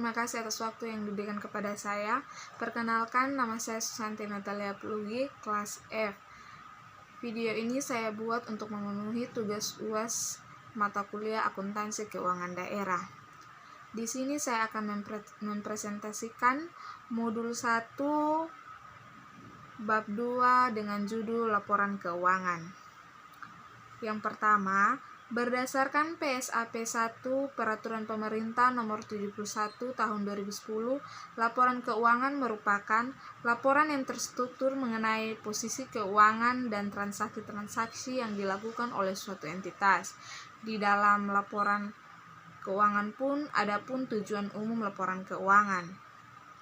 terima kasih atas waktu yang diberikan kepada saya. Perkenalkan, nama saya Susanti Natalia Plugi, kelas F. Video ini saya buat untuk memenuhi tugas UAS mata kuliah Akuntansi Keuangan Daerah. Di sini saya akan mempresentasikan modul 1 bab 2 dengan judul Laporan Keuangan. Yang pertama, berdasarkan PSAP 1 Peraturan Pemerintah Nomor 71 Tahun 2010, laporan keuangan merupakan laporan yang terstruktur mengenai posisi keuangan dan transaksi-transaksi yang dilakukan oleh suatu entitas. Di dalam laporan keuangan pun ada pun tujuan umum laporan keuangan,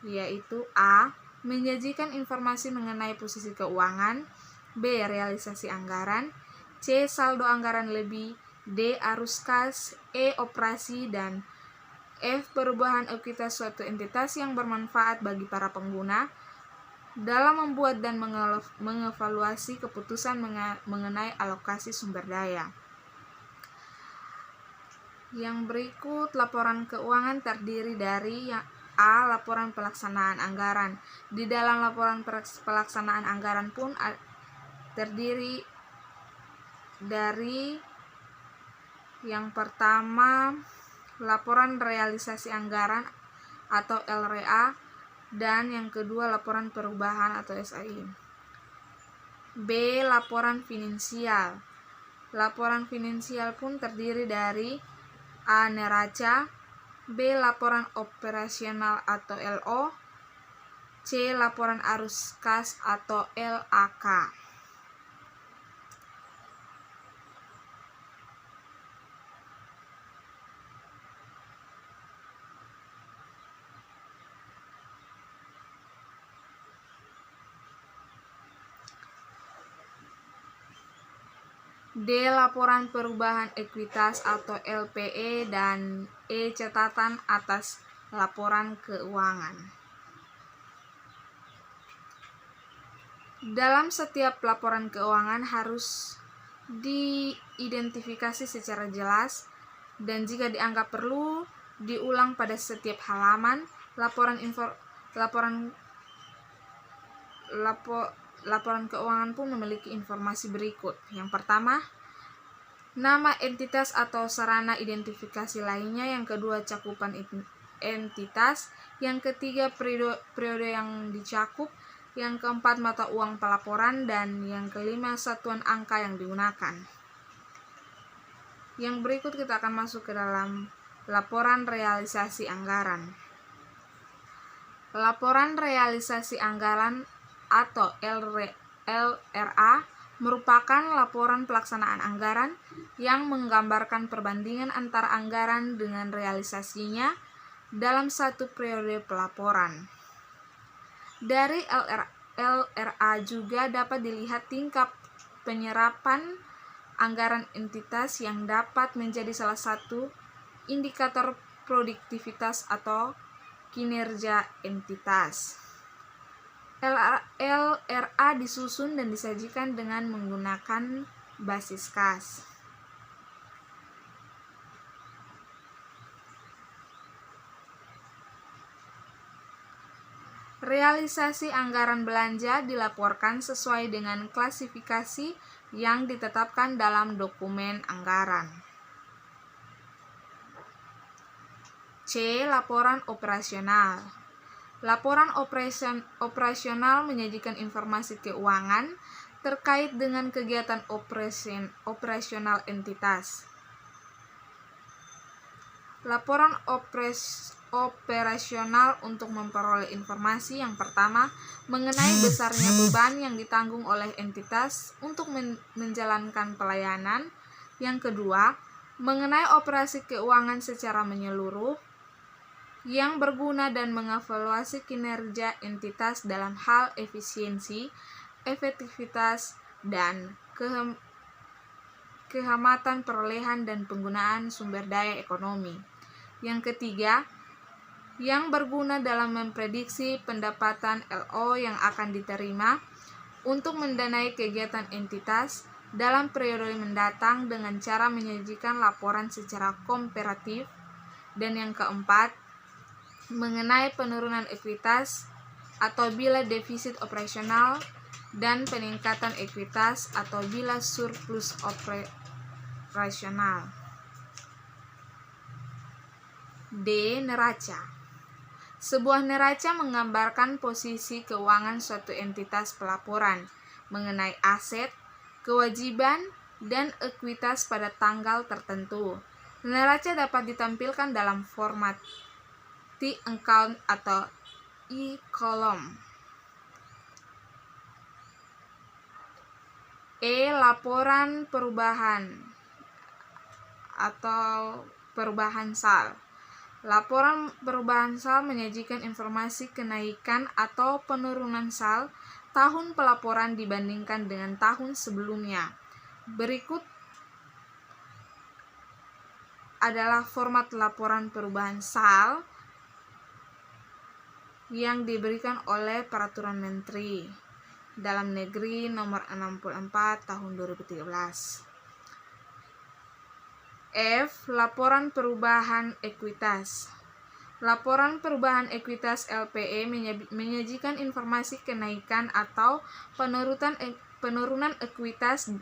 yaitu A. Menyajikan informasi mengenai posisi keuangan, B. Realisasi anggaran, C. Saldo anggaran lebih, D. Arus kas, E. Operasi, dan F. Perubahan ekuitas suatu entitas yang bermanfaat bagi para pengguna dalam membuat dan mengevaluasi keputusan mengenai alokasi sumber daya. Yang berikut laporan keuangan terdiri dari A. Laporan pelaksanaan anggaran. Di dalam laporan pelaksanaan anggaran pun terdiri dari yang pertama, laporan realisasi anggaran atau LRA, dan yang kedua, laporan perubahan atau SAI. B. Laporan finansial. Laporan finansial pun terdiri dari A. Neraca, B. Laporan operasional atau LO, C. Laporan arus kas atau LAK. D. Laporan perubahan ekuitas atau LPE, dan E. Catatan atas laporan keuangan. Dalam setiap laporan keuangan harus diidentifikasi secara jelas, dan jika dianggap perlu diulang pada setiap halaman. Laporan keuangan pun memiliki informasi berikut. Yang pertama, nama entitas atau sarana identifikasi lainnya. Yang kedua, cakupan entitas. Yang ketiga, periode yang dicakup. Yang keempat, mata uang pelaporan. Dan yang kelima, satuan angka yang digunakan. Yang berikut kita akan masuk ke dalam laporan realisasi anggaran. Laporan realisasi anggaran atau LRA merupakan laporan pelaksanaan anggaran yang menggambarkan perbandingan antara anggaran dengan realisasinya dalam satu periode pelaporan. Dari LRA juga dapat dilihat tingkat penyerapan anggaran entitas yang dapat menjadi salah satu indikator produktivitas atau kinerja entitas. LRA disusun dan disajikan dengan menggunakan basis kas. Realisasi anggaran belanja dilaporkan sesuai dengan klasifikasi yang ditetapkan dalam dokumen anggaran. C. Laporan operasional. Laporan operasional menyajikan informasi keuangan terkait dengan kegiatan operasional entitas. Laporan operasional untuk memperoleh informasi yang pertama mengenai besarnya beban yang ditanggung oleh entitas untuk menjalankan pelayanan. Yang kedua, mengenai operasi keuangan secara menyeluruh yang berguna dan mengevaluasi kinerja entitas dalam hal efisiensi, efektivitas, dan kehematan perolehan dan penggunaan sumber daya ekonomi. Yang ketiga, yang berguna dalam memprediksi pendapatan LO yang akan diterima untuk mendanai kegiatan entitas dalam periode mendatang dengan cara menyajikan laporan secara komparatif. Dan yang keempat, mengenai penurunan ekuitas atau bila defisit operasional dan peningkatan ekuitas atau bila surplus operasional. D. Neraca. Sebuah neraca menggambarkan posisi keuangan suatu entitas pelaporan mengenai aset, kewajiban, dan ekuitas pada tanggal tertentu. Neraca dapat ditampilkan dalam format T-account atau E-column. E. Laporan perubahan atau perubahan SAL. Laporan perubahan SAL menyajikan informasi kenaikan atau penurunan SAL tahun pelaporan dibandingkan dengan tahun sebelumnya. Berikut adalah format laporan perubahan SAL yang diberikan oleh Peraturan Menteri Dalam Negeri Nomor 64 Tahun 2013. F. Laporan perubahan ekuitas. Laporan perubahan ekuitas LPE menyajikan informasi kenaikan atau penurunan ekuitas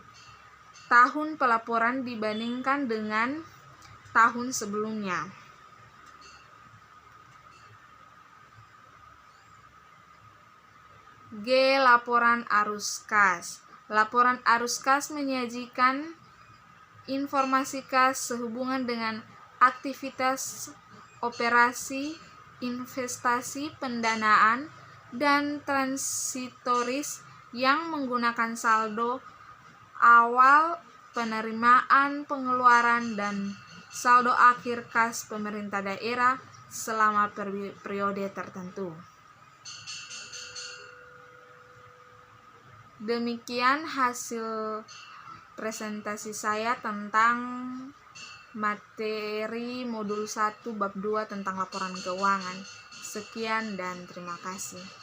tahun pelaporan dibandingkan dengan tahun sebelumnya. G. Laporan arus kas. Laporan arus kas menyajikan informasi kas sehubungan dengan aktivitas operasi, investasi, pendanaan, dan transitoris yang menggunakan saldo awal, penerimaan, pengeluaran, dan saldo akhir kas pemerintah daerah selama periode tertentu. Demikian hasil presentasi saya tentang materi modul 1 bab 2 tentang laporan keuangan. Sekian dan terima kasih.